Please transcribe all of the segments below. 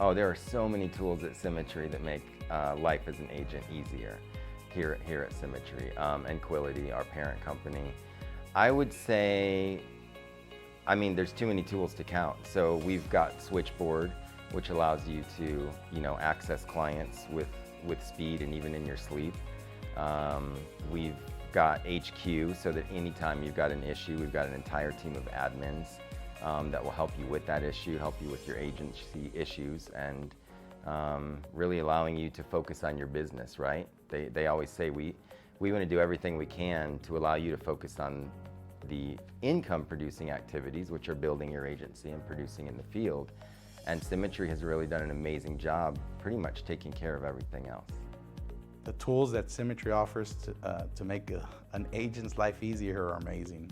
Oh, there are so many tools at Symmetry that make life as an agent easier here at Symmetry, and Quility, our parent company. I would say, I mean, there's too many tools to count. So we've got Switchboard, which allows you to, access clients with speed and even in your sleep. We've got HQ, so that anytime you've got an issue, we've got an entire team of admins that will help you with that issue, help you with your agency issues, and really allowing you to focus on your business, right? They always say we want to do everything we can to allow you to focus on the income producing activities, which are building your agency and producing in the field. And Symmetry has really done an amazing job pretty much taking care of everything else. The tools that Symmetry offers to make an agent's life easier are amazing.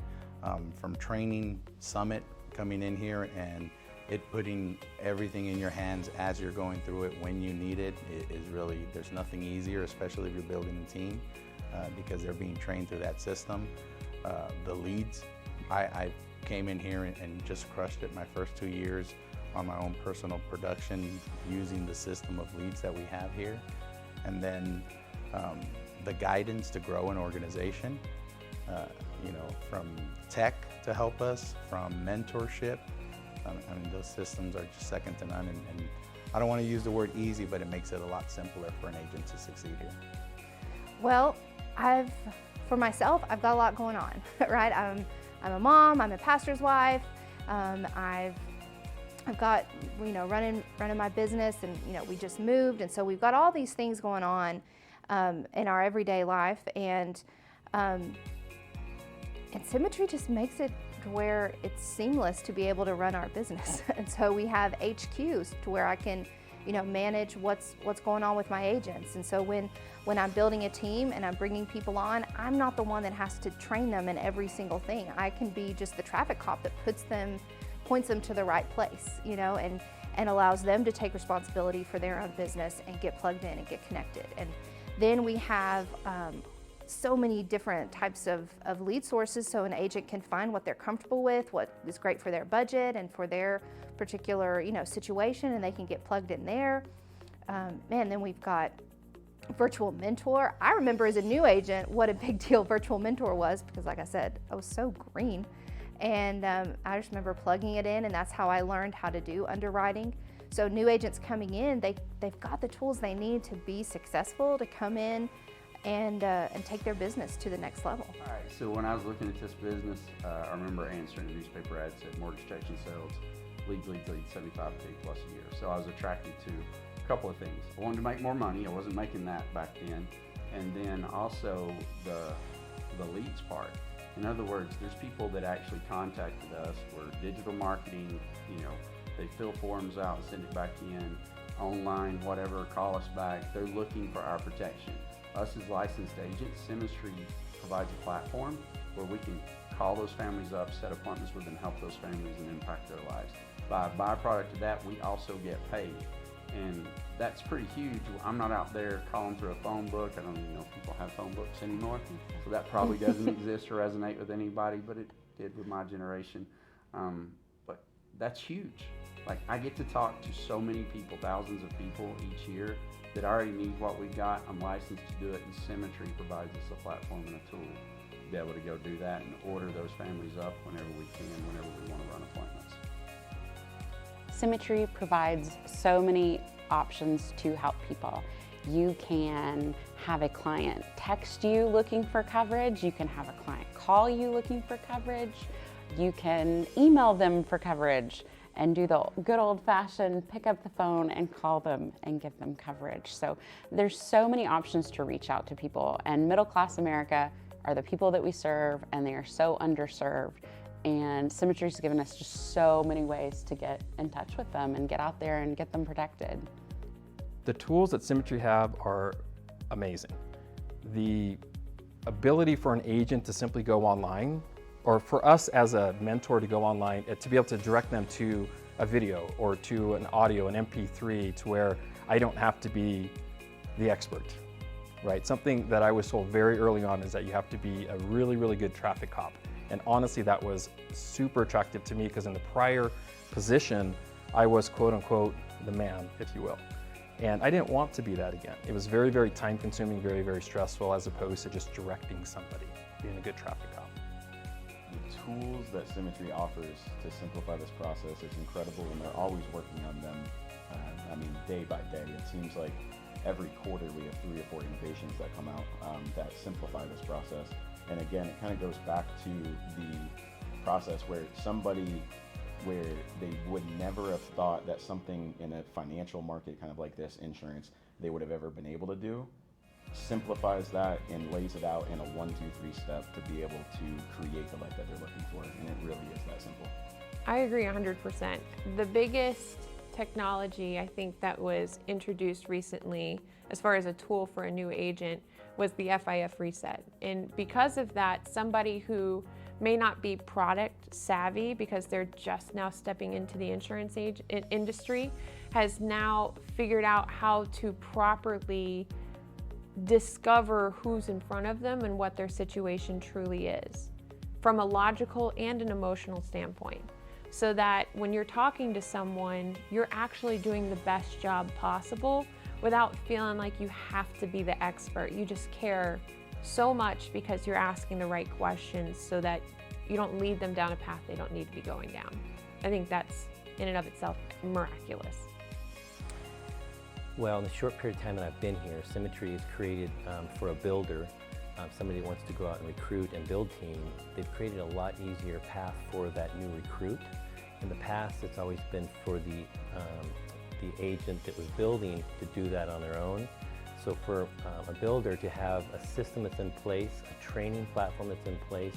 From training, Summit coming in here and it putting everything in your hands as you're going through it when you need it is really, there's nothing easier, especially if you're building a team, because they're being trained through that system. The leads, I came in here and just crushed it my first 2 years on my own personal production using the system of leads that we have here. And then the guidance to grow an organization, from tech to help us, from mentorship. I mean, those systems are just second to none. And I don't want to use the word easy, but it makes it a lot simpler for an agent to succeed here. Well, for myself, I've got a lot going on, right? I'm a mom, I'm a pastor's wife, I've got, running my business, and, we just moved, and so we've got all these things going on in our everyday life, and Symmetry just makes it to where it's seamless to be able to run our business. And so we have HQs to where I can, manage what's going on with my agents. And so when I'm building a team and I'm bringing people on, I'm not the one that has to train them in every single thing. I can be just the traffic cop that points them to the right place, and allows them to take responsibility for their own business and get plugged in and get connected. And then we have so many different types of lead sources, so an agent can find what they're comfortable with, what is great for their budget and for their particular situation, and they can get plugged in there. Then we've got virtual mentor. I remember as a new agent what a big deal virtual mentor was, because like I said, I was so green, and I just remember plugging it in, and that's how I learned how to do underwriting. So new agents coming in, they've got the tools they need to be successful, to come in and take their business to the next level. All right, so when I was looking at this business, I remember answering a newspaper ad that said mortgage protection sales, leads, 75K plus a year. So I was attracted to a couple of things. I wanted to make more money. I wasn't making that back then. And then also the leads part. In other words, there's people that actually contacted us for digital marketing, they fill forms out and send it back in, online, whatever, call us back. They're looking for our protection. Us as licensed agents, Symmetry provides a platform where we can call those families up, set appointments with them, help those families and impact their lives. By byproduct of that, we also get paid. And that's pretty huge. I'm not out there calling through a phone book. I don't even know if people have phone books anymore. So that probably doesn't exist or resonate with anybody, but it did with my generation. But that's huge. Like, I get to talk to so many people, thousands of people each year that already need what we got. I'm licensed to do it, and Symmetry provides us a platform and a tool to be able to go do that and order those families up whenever we can, whenever we want to run appointments. Symmetry provides so many options to help people. You can have a client text you looking for coverage. You can have a client call you looking for coverage. You can email them for coverage and do the good old-fashioned pick up the phone and call them and give them coverage. So there's so many options to reach out to people, and middle-class America are the people that we serve, and they are so underserved. And Symmetry's given us just so many ways to get in touch with them and get out there and get them protected. The tools that Symmetry have are amazing. The ability for an agent to simply go online, or for us as a mentor to go online, to be able to direct them to a video or to an audio, an MP3, to where I don't have to be the expert, right? Something that I was told very early on is that you have to be a really, really good traffic cop. And honestly, that was super attractive to me, because in the prior position, I was quote unquote the man, if you will. And I didn't want to be that again. It was very, very time consuming, very, very stressful, as opposed to just directing somebody, being a good traffic cop. The tools that Symmetry offers to simplify this process is incredible, and they're always working on them. I mean, day by day. It seems like every quarter we have 3 or 4 innovations that come out that simplify this process. And again, it kind of goes back to the process where they would never have thought that something in a financial market kind of like this, insurance, they would have ever been able to do, simplifies that and lays it out in a 1, 2, 3 step to be able to create the life that they're looking for. And it really is that simple. I agree 100%. The biggest technology I think that was introduced recently as far as a tool for a new agent was the FIF reset. And because of that, somebody who may not be product savvy because they're just now stepping into the insurance industry has now figured out how to properly discover who's in front of them and what their situation truly is from a logical and an emotional standpoint. So that when you're talking to someone, you're actually doing the best job possible without feeling like you have to be the expert. You just care so much because you're asking the right questions so that you don't lead them down a path they don't need to be going down. I think that's in and of itself miraculous. Well, in the short period of time that I've been here, Symmetry is created for a builder, somebody that wants to go out and recruit and build team. They've created a lot easier path for that new recruit. In the past, it's always been for the agent that was building to do that on their own. So for a builder to have a system that's in place, a training platform that's in place,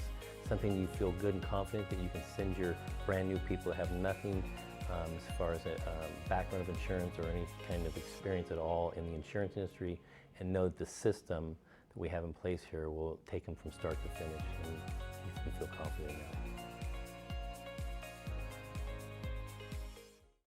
something you feel good and confident that you can send your brand new people that have nothing as far as a background of insurance or any kind of experience at all in the insurance industry, and know that the system that we have in place here will take them from start to finish. And